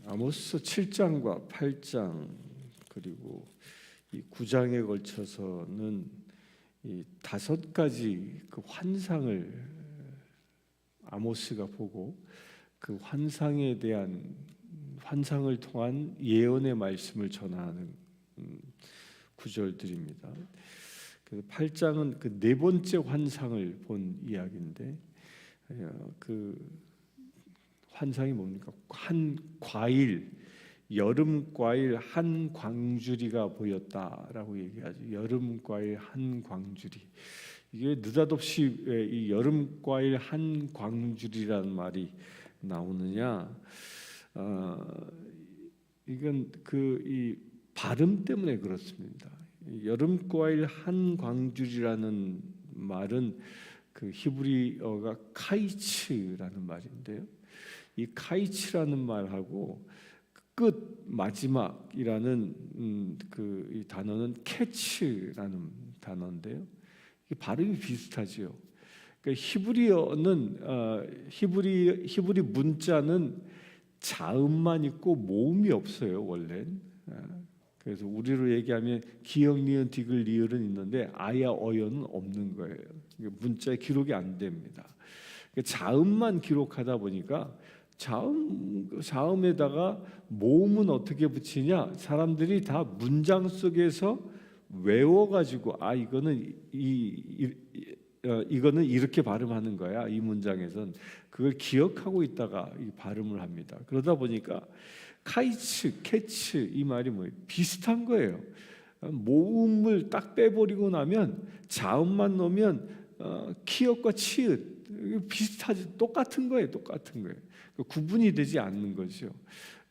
아모스 7장과 8장 그리고 이 9장에 걸쳐서는 이 5가지 그 환상을 아모스가 보고 그 환상에 대한 환상을 통한 예언의 말씀을 전하는 구절들입니다. 그래서 8장은 그 네 번째 환상을 본 이야기인데 그 환상이 뭡니까? 한 과일, 여름 과일 한 광주리가 보였다라고 얘기하죠. 여름 과일 한 광주리. 이게 느닷없이 왜 이 여름 과일 한 광주리라는 말이 나오느냐? 이건 이 발음 때문에 그렇습니다. 여름 과일 한 광주리라는 말은 그 히브리어가 카이츠라는 말인데요. 이 카이츠라는 말하고 끝 마지막이라는 이 단어는 캐츠라는 단어인데요. 이게 발음이 비슷하지요. 그러니까 히브리어는 히브리 문자는 자음만 있고 모음이 없어요 원래는. 그래서 우리로 얘기하면 기역, 니은, 디귿, 리을은 있는데 아야, 어연은 없는 거예요. 문자에 기록이 안 됩니다. 자음만 기록하다 보니까 자음에다가 모음은 어떻게 붙이냐? 사람들이 다 문장 속에서 외워가지고 이거는 이렇게 발음하는 거야. 이 문장에선 그걸 기억하고 있다가 이 발음을 합니다. 그러다 보니까 카이츠, 캐츠 이 말이 뭐예요? 비슷한 거예요. 모음을 딱 빼버리고 나면 자음만 넣으면 키읔과 치읓 비슷하지, 똑같은 거예요. 구분이 되지 않는 거죠.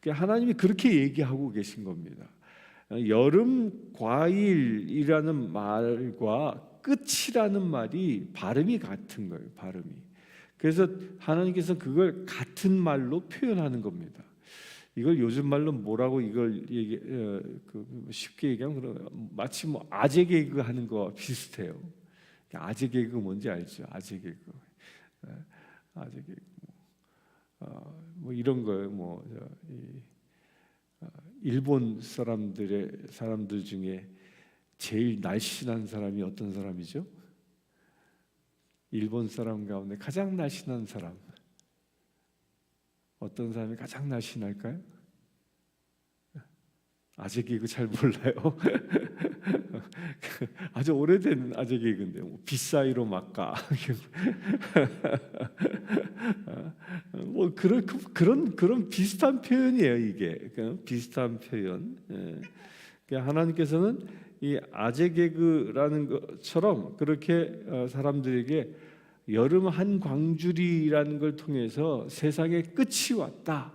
하나님이 그렇게 얘기하고 계신 겁니다. 여름 과일이라는 말과 끝이라는 말이 발음이 같은 거예요. 발음이. 그래서 하나님께서 그걸 같은 말로 표현하는 겁니다. 이걸 요즘 말로 뭐라고 이걸 쉽게 얘기하면 마치 뭐 아재 개그 하는 거와 비슷해요. 아재 개그 뭔지 알죠? 아재 개그. 아재 개그. 뭐 이런 거예요. 일본 사람들 중에 제일 날씬한 사람이 어떤 사람이죠? 일본 사람 가운데 가장 날씬한 사람. 어떤 사람이 가장 날씬할까요? 아재 개그 잘 몰라요. 아주 오래된 아재 개그인데 빗사이로 막가. 뭐 그런 비슷한 표현이에요. 이게 비슷한 표현. 하나님께서는 이 아재 개그라는 것처럼 그렇게 사람들에게 여름 한 광주리라는 걸 통해서 세상의 끝이 왔다.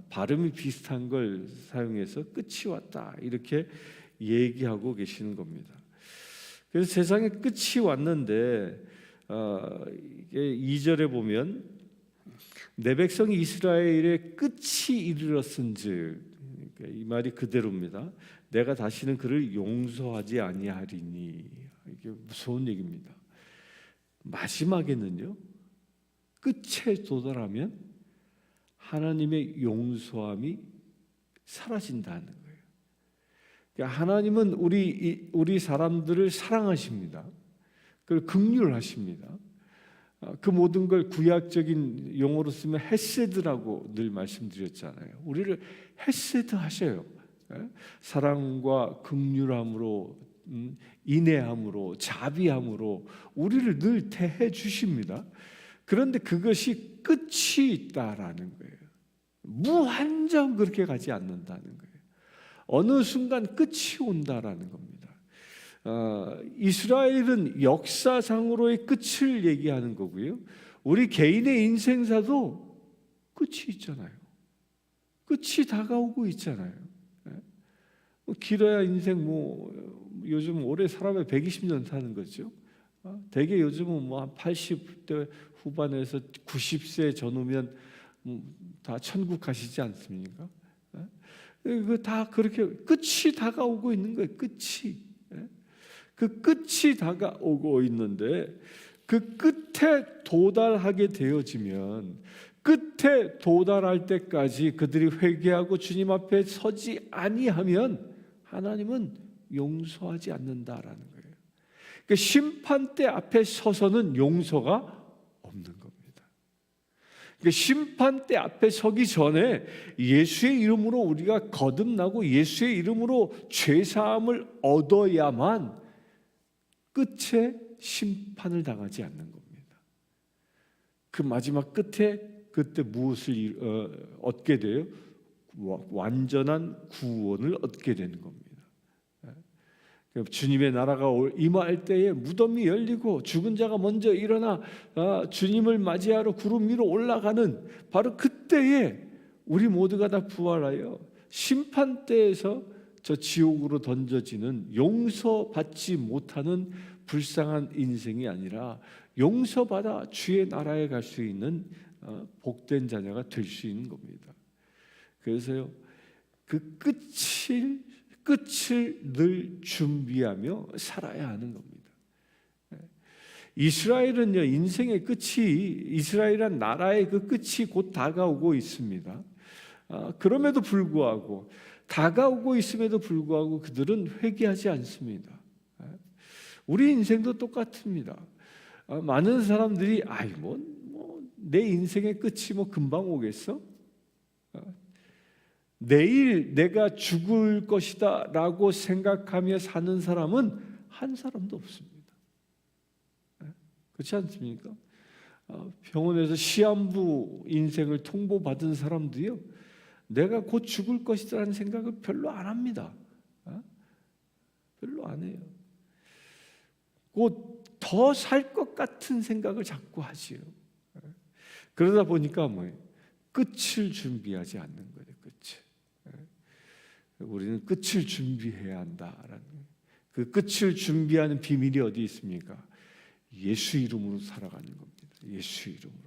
발음이 비슷한 걸 사용해서 끝이 왔다. 이렇게 얘기하고 계시는 겁니다. 그래서 세상의 끝이 왔는데 2절에 보면 내 백성 이스라엘의 끝이 이르렀은즉, 이 말이 그대로입니다. 내가 다시는 그를 용서하지 아니하리니. 이게 무서운 얘기입니다. 마지막에는요, 끝에 도달하면 하나님의 용서함이 사라진다는 거예요. 그러니까 하나님은 우리 사람들을 사랑하십니다. 그걸 긍휼하십니다. 그 모든 걸 구약적인 용어로 쓰면 헤세드라고 늘 말씀드렸잖아요. 우리를 헤세드 하셔요. 사랑과 긍휼함으로, 인애함으로, 자비함으로 우리를 늘 대해 주십니다. 그런데 그것이 끝이 있다라는 거예요. 무한정 그렇게 가지 않는다는 거예요. 어느 순간 끝이 온다라는 겁니다. 이스라엘은 역사상으로의 끝을 얘기하는 거고요. 우리 개인의 인생사도 끝이 있잖아요. 끝이 다가오고 있잖아요. 길어야 인생 요즘 오래 살아야 120년 사는 거죠. 대개 요즘은 한 80대 후반에서 90세 전후면 다 천국 가시지 않습니까? 그 다 그렇게 끝이 다가오고 있는 거예요. 그 끝이 다가오고 있는데 그 끝에 도달하게 되어지면 끝에 도달할 때까지 그들이 회개하고 주님 앞에 서지 아니하면 하나님은 용서하지 않는다라는 거예요. 그러니까 심판대 앞에 서서는 용서가 없는 겁니다. 그러니까 심판대 앞에 서기 전에 예수의 이름으로 우리가 거듭나고 예수의 이름으로 죄사함을 얻어야만 끝에 심판을 당하지 않는 겁니다. 그 마지막 끝에 그때 무엇을 얻게 돼요? 완전한 구원을 얻게 되는 겁니다. 주님의 나라가 임할 때에 무덤이 열리고 죽은 자가 먼저 일어나 주님을 맞이하러 구름 위로 올라가는 바로 그때에 우리 모두가 다 부활하여 심판대에서 저 지옥으로 던져지는 용서받지 못하는 불쌍한 인생이 아니라 용서받아 주의 나라에 갈 수 있는 복된 자녀가 될 수 있는 겁니다. 그래서요, 그 끝을 늘 준비하며 살아야 하는 겁니다. 이스라엘은요, 인생의 끝이, 이스라엘이란 나라의 그 끝이 곧 다가오고 있습니다. 그럼에도 불구하고, 다가오고 있음에도 불구하고 그들은 회개하지 않습니다. 우리 인생도 똑같습니다. 많은 사람들이 내 인생의 끝이 금방 오겠어? 내일 내가 죽을 것이다 라고 생각하며 사는 사람은 한 사람도 없습니다. 그렇지 않습니까? 병원에서 시한부 인생을 통보받은 사람도요, 내가 곧 죽을 것이라는 생각을 별로 안 합니다. 별로 안 해요. 곧 더 살 것 같은 생각을 자꾸 하지요. 그러다 보니까 끝을 준비하지 않는 거예요. 우리는 끝을 준비해야 한다라는 그 끝을 준비하는 비밀이 어디 있습니까? 예수 이름으로 살아가는 겁니다. 예수 이름으로.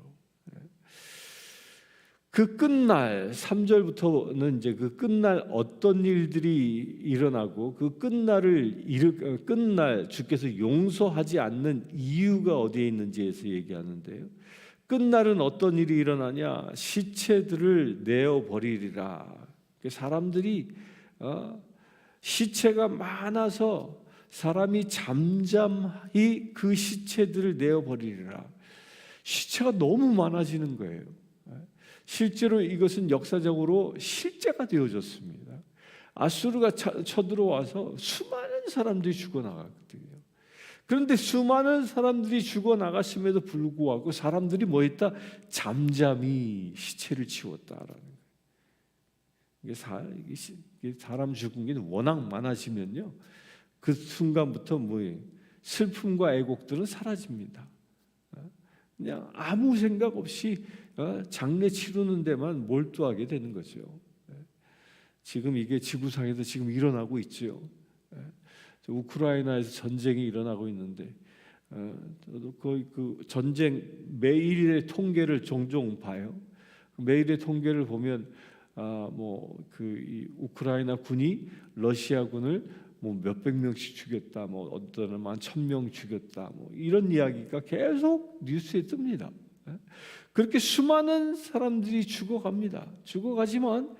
그 끝날 3절부터는 이제 그 끝날 어떤 일들이 일어나고 그 끝날 주께서 용서하지 않는 이유가 어디에 있는지에서 얘기하는데요. 끝날은 어떤 일이 일어나냐? 시체들을 내어 버리리라. 사람들이 시체가 많아서 사람이 잠잠히 그 시체들을 내어 버리리라. 시체가 너무 많아지는 거예요. 실제로 이것은 역사적으로 실제가 되어졌습니다. 아수르가 쳐들어와서 수많은 사람들이 죽어나갔거든요. 그런데 수많은 사람들이 죽어나갔음에도 불구하고 사람들이 뭐했다? 잠잠히 시체를 치웠다라는 거예요. 이게 사람 죽은 게 워낙 많아지면요, 그 순간부터 슬픔과 애곡들은 사라집니다. 그냥 아무 생각 없이 장례 치르는 데만 몰두하게 되는 거죠. 지금 이게 지구상에서 지금 일어나고 있죠. 우크라이나에서 전쟁이 일어나고 있는데 저도 거의 그 전쟁 매일의 통계를 종종 봐요. 매일의 통계를 보면 이 우크라이나 군이 러시아군을 몇백 명씩 죽였다, 어떤 1,000명 죽였다, 이런 이야기가 계속 뉴스에 뜹니다. 그렇게 수많은 사람들이 죽어갑니다. 죽어가지만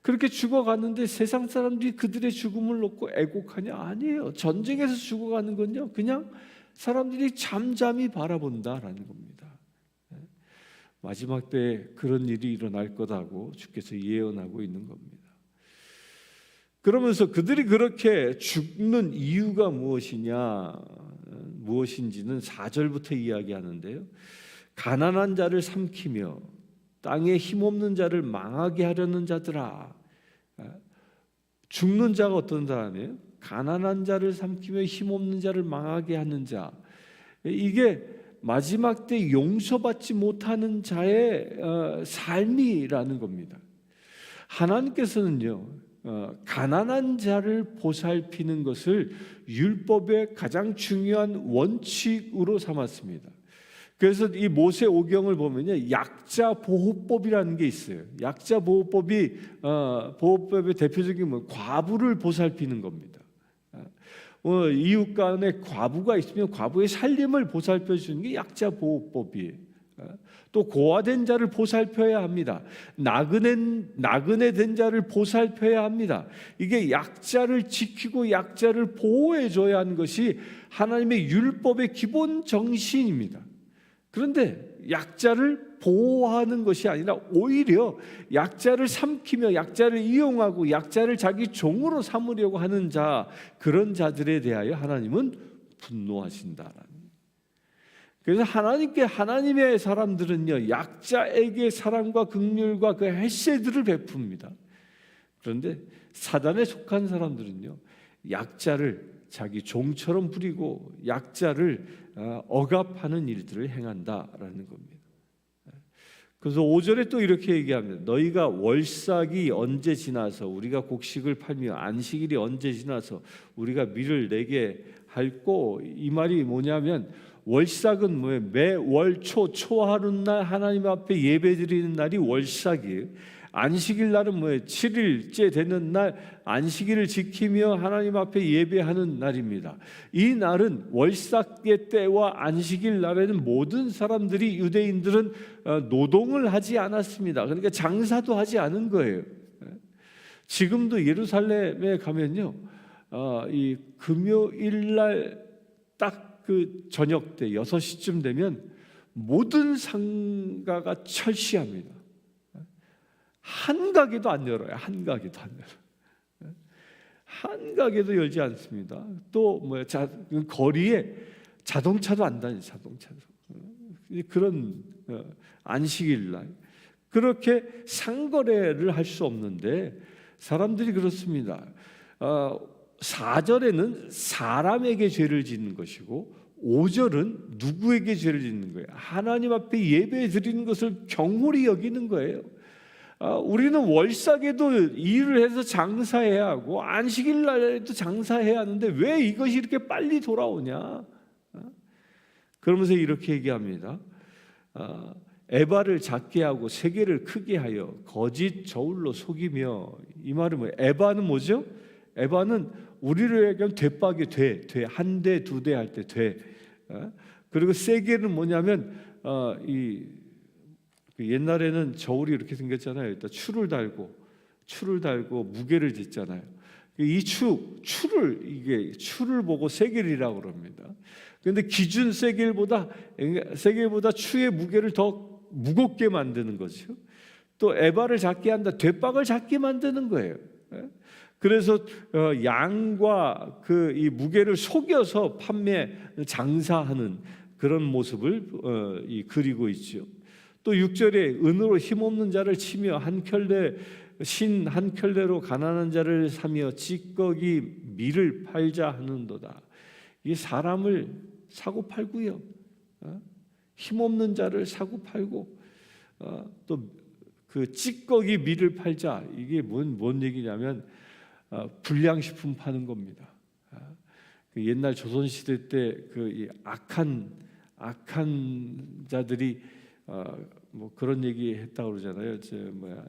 그렇게 죽어가는데 세상 사람들이 그들의 죽음을 놓고 애곡하냐? 아니에요. 전쟁에서 죽어가는 건요, 그냥 사람들이 잠잠히 바라본다라는 겁니다. 마지막 때에 그런 일이 일어날 거다고 주께서 예언하고 있는 겁니다. 그러면서 그들이 그렇게 죽는 이유가 무엇인지는 4절부터 이야기하는데요. 가난한 자를 삼키며 땅에 힘없는 자를 망하게 하려는 자들아. 죽는 자가 어떤 사람이에요? 가난한 자를 삼키며 힘없는 자를 망하게 하는 자. 이게 마지막 때 용서받지 못하는 자의 삶이라는 겁니다. 하나님께서는요, 가난한 자를 보살피는 것을 율법의 가장 중요한 원칙으로 삼았습니다. 그래서 이 모세 오경을 보면요, 약자 보호법이라는 게 있어요. 약자 보호법의 대표적인 과부를 보살피는 겁니다. 이웃 간에 과부가 있으면 과부의 살림을 보살펴 주는 게 약자 보호법이에요. 또 고아된 자를 보살펴야 합니다. 나그네 된 자를 보살펴야 합니다. 이게 약자를 지키고 약자를 보호해 줘야 하는 것이 하나님의 율법의 기본 정신입니다. 그런데 약자를 보호하는 것이 아니라 오히려 약자를 삼키며 약자를 이용하고 약자를 자기 종으로 삼으려고 하는 그런 자들에 대하여 하나님은 분노하신다라는. 그래서 하나님의 사람들은요, 약자에게 사랑과 긍휼과 그 헤세드를 베풉니다. 그런데 사단에 속한 사람들은요, 약자를 자기 종처럼 부리고 약자를 억압하는 일들을 행한다라는 겁니다. 그래서 5절에 또 이렇게 얘기합니다. 너희가 월삭이 언제 지나서 우리가 곡식을 팔며 안식일이 언제 지나서 우리가 밀을 내게 할꼬. 이 말이 뭐냐면 월삭은 뭐예요? 매월 초하룻날 하나님 앞에 예배드리는 날이 월삭이에요. 안식일 날은 뭐예요? 7일째 되는 날 안식일을 지키며 하나님 앞에 예배하는 날입니다. 이 날은 월삭의 때와 안식일 날에는 모든 사람들이 유대인들은 노동을 하지 않았습니다. 그러니까 장사도 하지 않은 거예요. 지금도 예루살렘에 가면요, 이 금요일 날 딱 그 저녁 때 6시쯤 되면 모든 상가가 철시합니다. 한 가게도 안 열어요. 한 가게도 안 열어요. 한 가게도 열지 않습니다. 또 거리에 자동차도 안 다니죠. 자동차도. 그런 안식일 날 그렇게 상거래를 할 수 없는데 사람들이 그렇습니다. 4절에는 사람에게 죄를 짓는 것이고 5절은 누구에게 죄를 짓는 거예요? 하나님 앞에 예배 드리는 것을 경홀히 여기는 거예요. 우리는 월삭에도 일을 해서 장사해야 하고 안식일 날에도 장사해야 하는데 왜 이것이 이렇게 빨리 돌아오냐? 그러면서 이렇게 얘기합니다. 에바를 작게 하고 세계를 크게 하여 거짓 저울로 속이며. 이 말은 뭐예요? 에바는 뭐죠? 에바는 우리로 얘기하면 되박이 돼. 한 대, 두 대 할 때 돼. 그리고 세계는 뭐냐면 옛날에는 저울이 이렇게 생겼잖아요. 일단 추를 달고 무게를 짓잖아요. 이 추를 보고 세겔이라고 그럽니다. 그런데 기준 세겔보다 추의 무게를 더 무겁게 만드는 거죠. 또 에바를 작게 한다. 되박을 작게 만드는 거예요. 그래서 양과 이 무게를 속여서 장사하는 그런 모습을 그리고 있죠. 또 6절에 은으로 힘없는 자를 치며 한 켤레로 가난한 자를 사며 찌꺼기 밀을 팔자 하는도다. 이 사람을 사고 팔고요, 힘없는 자를 사고 팔고 또 그 찌꺼기 밀을 팔자. 이게 뭔 얘기냐면 불량식품 파는 겁니다. 그 옛날 조선시대 때 그 악한 자들이 뭐 그런 얘기 했다고 그러잖아요.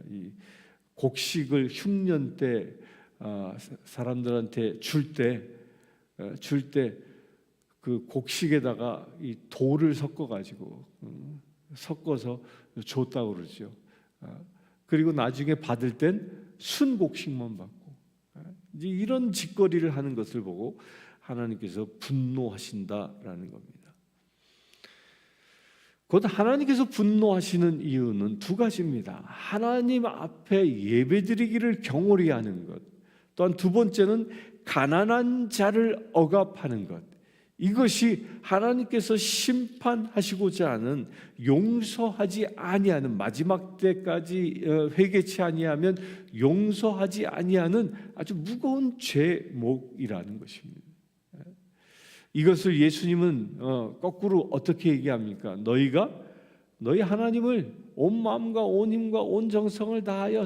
이 곡식을 흉년 때 사람들한테 줄 때 그 곡식에다가 이 돌을 섞어서 줬다고 그러죠. 그리고 나중에 받을 땐 순 곡식만 받고. 이제 이런 짓거리를 하는 것을 보고 하나님께서 분노하신다라는 겁니다. 곧 하나님께서 분노하시는 이유는 두 가지입니다. 하나님 앞에 예배드리기를 경홀히 하는 것, 또한 두 번째는 가난한 자를 억압하는 것. 이것이 하나님께서 심판하시고자 하는, 용서하지 아니하는, 마지막 때까지 회개치 아니하면 용서하지 아니하는 아주 무거운 죄목이라는 것입니다. 이것을 예수님은 거꾸로 어떻게 얘기합니까? 너희 하나님을 온 마음과 온 힘과 온 정성을 다하여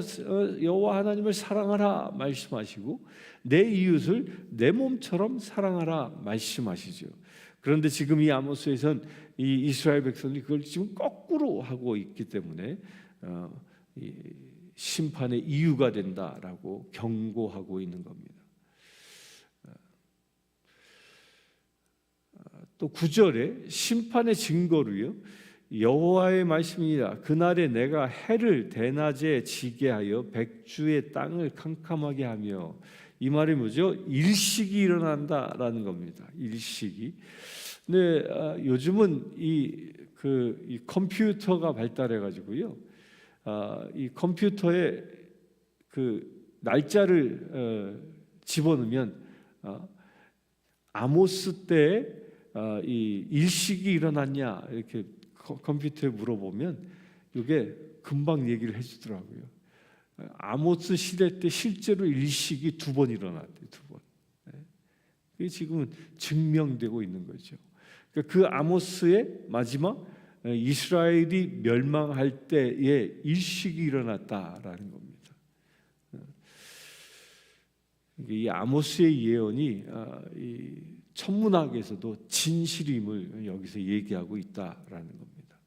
여호와 하나님을 사랑하라 말씀하시고 내 이웃을 내 몸처럼 사랑하라 말씀하시죠. 그런데 지금 이 아모스에선 이 이스라엘 백성들이 그걸 지금 거꾸로 하고 있기 때문에 심판의 이유가 된다라고 경고하고 있는 겁니다. 또 9절에 심판의 증거로요, 여호와의 말씀이라. 그날에 내가 해를 대낮에 지게 하여 백주의 땅을 캄캄하게 하며. 이 말이 뭐죠? 일식이 일어난다라는 겁니다. 일식이. 근데 요즘은 이 컴퓨터가 발달해 가지고요. 이 컴퓨터에 그 날짜를 집어넣으면 아모스 때 이 일식이 일어났냐 이렇게 컴퓨터에 물어보면 이게 금방 얘기를 해주더라고요. 아모스 시대 때 실제로 일식이 2번 일어났대요. 2번. 그게 지금은 증명되고 있는 거죠. 그러니까 그 아모스의 마지막 이스라엘이 멸망할 때에 일식이 일어났다라는 겁니다. 이 아모스의 예언이 이 천문학에서도 진실임을 여기서 얘기하고 있다라는 겁니다.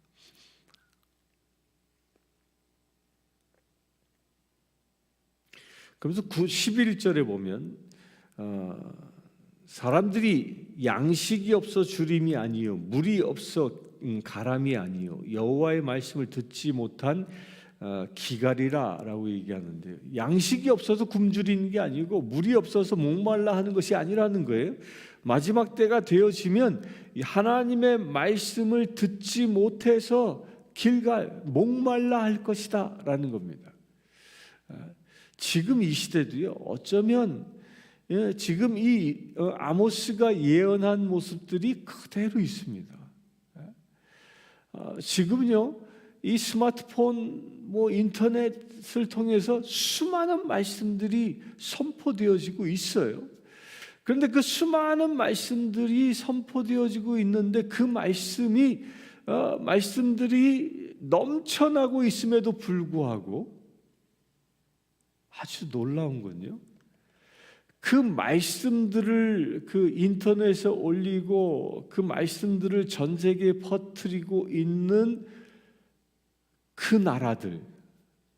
그래서 11절에 보면 사람들이 양식이 없어 주림이 아니요 물이 없어 가람이 아니요 여호와의 말씀을 듣지 못한 기갈이라라고 얘기하는데요. 양식이 없어서 굶주리는 게 아니고 물이 없어서 목말라 하는 것이 아니라는 거예요. 마지막 때가 되어지면 하나님의 말씀을 듣지 못해서 길갈 목말라 할 것이다라는 겁니다. 지금 이 시대도요. 어쩌면 지금 이 아모스가 예언한 모습들이 그대로 있습니다. 지금요. 이 스마트폰, 인터넷을 통해서 수많은 말씀들이 선포되어지고 있어요. 그런데 그 수많은 말씀들이 선포되어지고 있는데 그 말씀들이 넘쳐나고 있음에도 불구하고 아주 놀라운 건요. 그 말씀들을 그 인터넷에 올리고 그 말씀들을 전 세계에 퍼뜨리고 있는 그 나라들,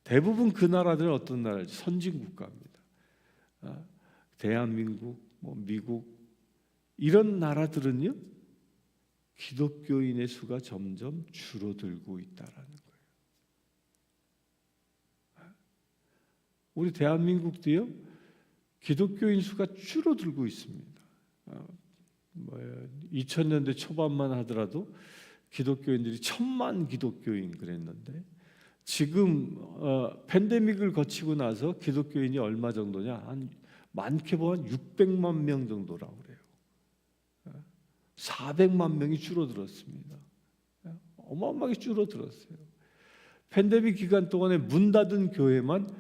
대부분 그 나라들은 어떤 나라죠? 선진국가입니다. 대한민국, 미국 이런 나라들은요 기독교인의 수가 점점 줄어들고 있다라는 거예요. 우리 대한민국도요 기독교인 수가 줄어들고 있습니다. 2000년대 초반만 하더라도 기독교인들이 1000만 기독교인 그랬는데 지금 팬데믹을 거치고 나서 기독교인이 얼마 정도냐? 한 많게 보면 600만 명 정도라고 그래요. 400만 명이 줄어들었습니다. 어마어마하게 줄어들었어요. 팬데믹 기간 동안에 문 닫은 교회만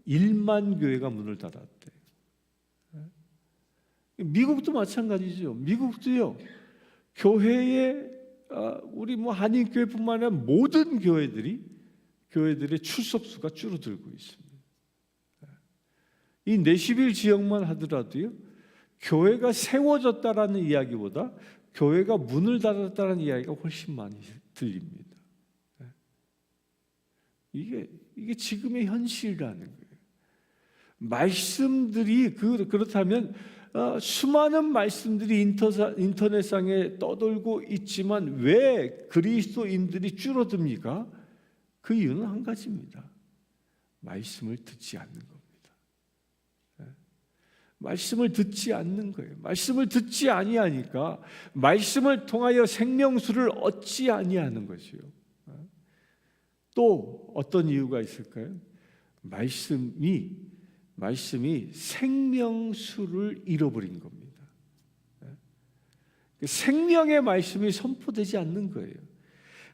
1만 교회가 문을 닫았대요. 미국도 마찬가지죠. 미국도요. 교회에 우리 한인교회뿐만 아니라 모든 교회들의 출석수가 줄어들고 있습니다. 이 내시빌 지역만 하더라도요. 교회가 세워졌다라는 이야기보다 교회가 문을 닫았다는 이야기가 훨씬 많이 들립니다. 이게 지금의 현실이라는 거예요. 말씀들이 그렇다면 수많은 말씀들이 인터넷상에 떠돌고 있지만 왜 그리스도인들이 줄어듭니까? 그 이유는 한 가지입니다. 말씀을 듣지 않는 겁니다. 말씀을 듣지 않는 거예요. 말씀을 듣지 아니하니까 말씀을 통하여 생명수를 얻지 아니하는 것이요. 또 어떤 이유가 있을까요? 말씀이 생명수를 잃어버린 겁니다. 생명의 말씀이 선포되지 않는 거예요.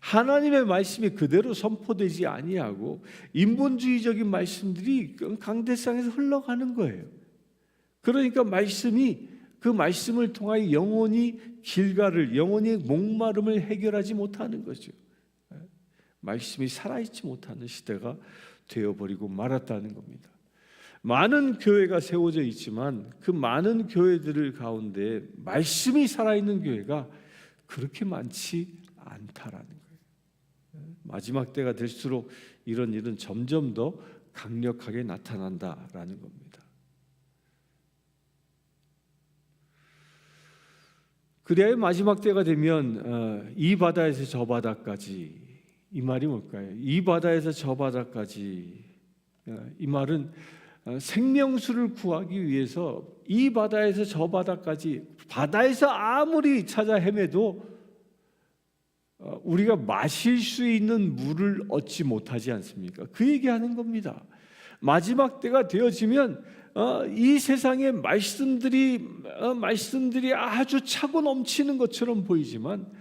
하나님의 말씀이 그대로 선포되지 아니하고 인본주의적인 말씀들이 강대상에서 흘러가는 거예요. 그러니까 그 말씀을 통하여 영혼이 영혼이 목마름을 해결하지 못하는 거죠. 말씀이 살아있지 못하는 시대가 되어버리고 말았다는 겁니다. 많은 교회가 세워져 있지만 그 많은 교회들 가운데 말씀이 살아있는 교회가 그렇게 많지 않다라는 거예요. 마지막 때가 될수록 이런 일은 점점 더 강력하게 나타난다라는 겁니다. 그래야 마지막 때가 되면 이 바다에서 저 바다까지, 이 말이 뭘까요? 이 바다에서 저 바다까지, 이 말은 생명수를 구하기 위해서 이 바다에서 저 바다까지, 바다에서 아무리 찾아 헤매도 우리가 마실 수 있는 물을 얻지 못하지 않습니까? 그 얘기하는 겁니다. 마지막 때가 되어지면 이 세상의 말씀들이 아주 차고 넘치는 것처럼 보이지만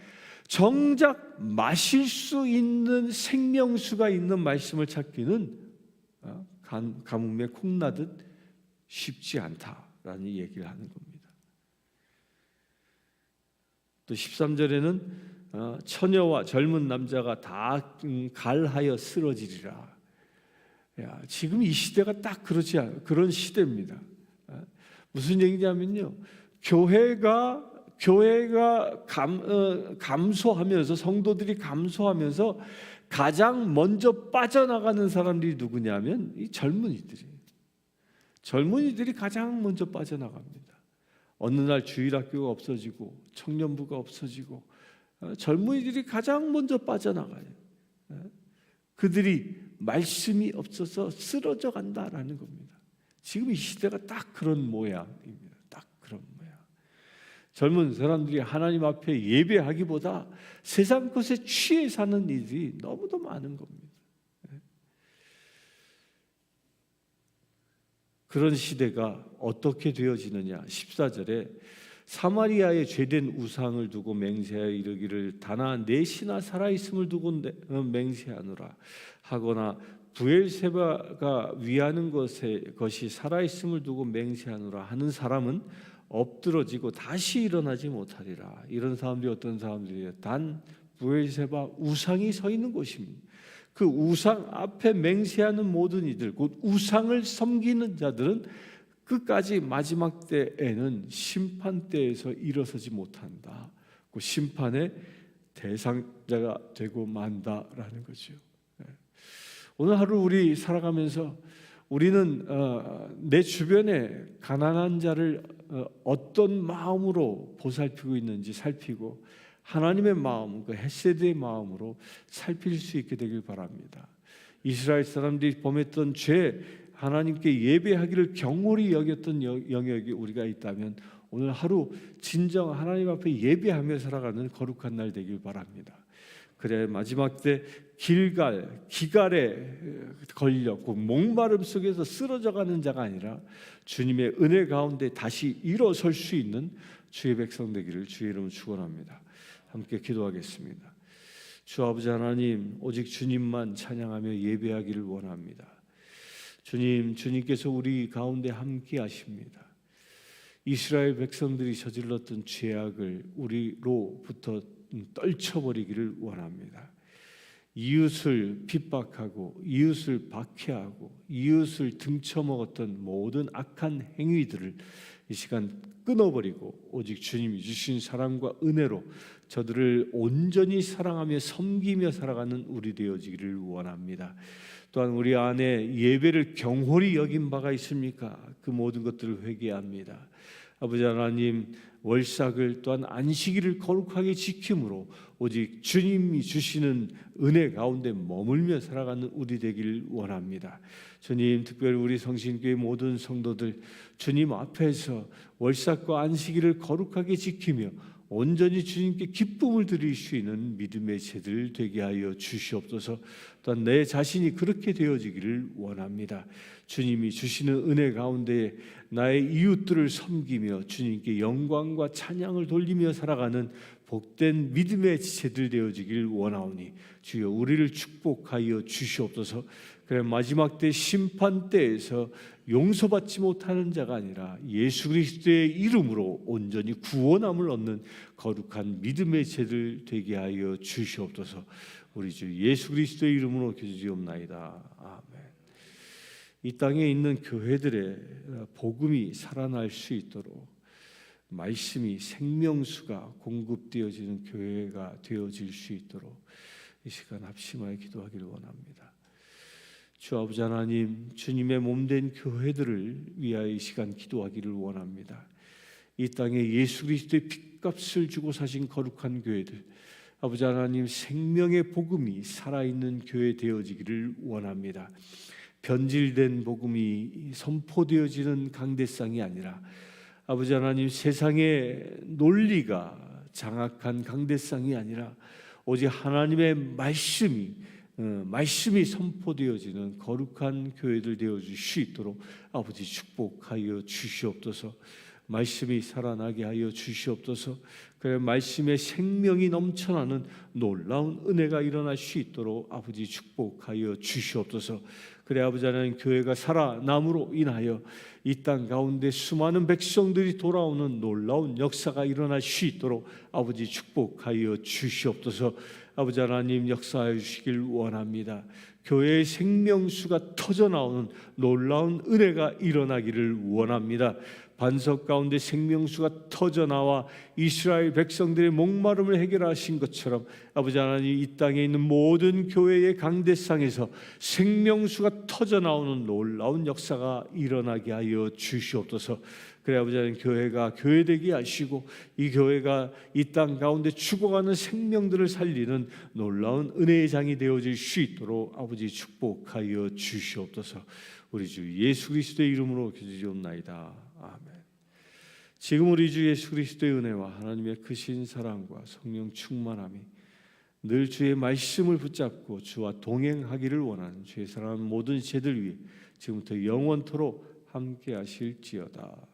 정작 마실 수 있는 생명수가 있는 말씀을 찾기는 가뭄에 콩나듯 쉽지 않다라는 얘기를 하는 겁니다. 또 13절에는 처녀와 젊은 남자가 다 갈하여 쓰러지리라. 지금 이 시대가 딱 그런 시대입니다. 무슨 얘기냐면요, 교회가 감소하면서, 성도들이 감소하면서 가장 먼저 빠져나가는 사람들이 누구냐면 이 젊은이들이 가장 먼저 빠져나갑니다. 어느 날 주일학교가 없어지고 청년부가 없어지고 젊은이들이 가장 먼저 빠져나가요. 그들이 말씀이 없어서 쓰러져 간다라는 겁니다. 지금 이 시대가 딱 그런 모양입니다. 딱 그런 모양. 젊은 사람들이 하나님 앞에 예배하기보다 세상 것에 취해 사는 일이 너무도 많은 겁니다. 그런 시대가 어떻게 되어지느냐? 14절에 사마리아에 죄된 우상을 두고 맹세하여 이르기를 다나 내 신하 살아있음을 두고 맹세하노라 하거나 부엘세바가 위하는 것이 살아있음을 두고 맹세하노라 하는 사람은 엎드러지고 다시 일어나지 못하리라. 이런 사람들이 어떤 사람들이에요? 단 부엘세바 우상이 서 있는 곳입니다. 그 우상 앞에 맹세하는 모든 이들, 곧 우상을 섬기는 자들은 끝까지 마지막 때에는 심판 때에서 일어서지 못한다. 그 심판의 대상자가 되고 만다라는 거죠. 오늘 하루 우리 살아가면서 우리는 내 주변에 가난한 자를 어떤 마음으로 보살피고 있는지 살피고 하나님의 마음, 그 헤세드의 마음으로 살필 수 있게 되길 바랍니다. 이스라엘 사람들이 범했던 죄, 하나님께 예배하기를 경홀히 여겼던 영역이 우리가 있다면 오늘 하루 진정 하나님 앞에 예배하며 살아가는 거룩한 날 되길 바랍니다. 그래 마지막 때 기갈에 걸렸고 목마름 속에서 쓰러져가는 자가 아니라 주님의 은혜 가운데 다시 일어설 수 있는 주의 백성 되기를 주의 이름으로 축원합니다. 함께 기도하겠습니다. 주 아버지 하나님, 오직 주님만 찬양하며 예배하기를 원합니다. 주님께서 우리 가운데 함께 하십니다. 이스라엘 백성들이 저질렀던 죄악을 우리로부터 떨쳐버리기를 원합니다. 이웃을 핍박하고 이웃을 박해하고 이웃을 등쳐먹었던 모든 악한 행위들을 이 시간 끊어버리고 오직 주님이 주신 사랑과 은혜로 저들을 온전히 사랑하며 섬기며 살아가는 우리 되어지기를 원합니다. 또한 우리 안에 예배를 경홀히 여긴 바가 있습니까? 그 모든 것들을 회개합니다. 아버지 하나님, 월삭을 또한 안식일을 거룩하게 지킴으로 오직 주님이 주시는 은혜 가운데 머물며 살아가는 우리 되기를 원합니다. 주님, 특별히 우리 성신교회 모든 성도들 주님 앞에서 월삭과 안식일을 거룩하게 지키며 온전히 주님께 기쁨을 드릴 수 있는 믿음의 제들 되게 하여 주시옵소서. 또한 내 자신이 그렇게 되어지기를 원합니다. 주님이 주시는 은혜 가운데 나의 이웃들을 섬기며 주님께 영광과 찬양을 돌리며 살아가는 복된 믿음의 지체들 되어지길 원하오니 주여 우리를 축복하여 주시옵소서. 그래 마지막 때 심판 때에서 용서받지 못하는 자가 아니라 예수 그리스도의 이름으로 온전히 구원함을 얻는 거룩한 믿음의 제들 되게 하여 주시옵소서. 우리 주 예수 그리스도의 이름으로 기도드리옵나이다. 아멘. 이 땅에 있는 교회들의 복음이 살아날 수 있도록 말씀이 생명수가 공급되어지는 교회가 되어질 수 있도록 이 시간 합심하여 기도하기를 원합니다. 주 아버지 하나님, 주님의 몸된 교회들을 위하여 이 시간 기도하기를 원합니다. 이 땅에 예수 그리스도의 핏값을 주고 사신 거룩한 교회들, 아버지 하나님 생명의 복음이 살아있는 교회 되어지기를 원합니다. 변질된 복음이 선포되어지는 강대상이 아니라 아버지 하나님 세상의 논리가 장악한 강대상이 아니라 오직 하나님의 말씀이 선포되어지는 거룩한 교회들 되어줄 수 있도록 아버지 축복하여 주시옵소서. 말씀이 살아나게 하여 주시옵소서. 그래 말씀의 생명이 넘쳐나는 놀라운 은혜가 일어날 수 있도록 아버지 축복하여 주시옵소서. 그래 아버지 하나님 교회가 살아남으로 인하여 이 땅 가운데 수많은 백성들이 돌아오는 놀라운 역사가 일어날 수 있도록 아버지 축복하여 주시옵소서. 아버지 하나님 역사해 주시길 원합니다. 교회의 생명수가 터져나오는 놀라운 은혜가 일어나기를 원합니다. 반석 가운데 생명수가 터져나와 이스라엘 백성들의 목마름을 해결하신 것처럼 아버지 하나님 이 땅에 있는 모든 교회의 강대상에서 생명수가 터져나오는 놀라운 역사가 일어나게 하여 주시옵소서. 그래 아버지 하나님 교회가 교회되게 하시고 이 교회가 이 땅 가운데 죽어가는 생명들을 살리는 놀라운 은혜의 장이 되어질 수 있도록 아버지 축복하여 주시옵소서. 우리 주 예수 그리스도의 이름으로 기도드리옵나이다. 아멘. 지금 우리 주 예수 그리스도의 은혜와 하나님의 크신 사랑과 성령 충만함이 늘 주의 말씀을 붙잡고 주와 동행하기를 원하는 주의 사랑하는 모든 제들 위해 지금부터 영원토록 함께 하실지어다.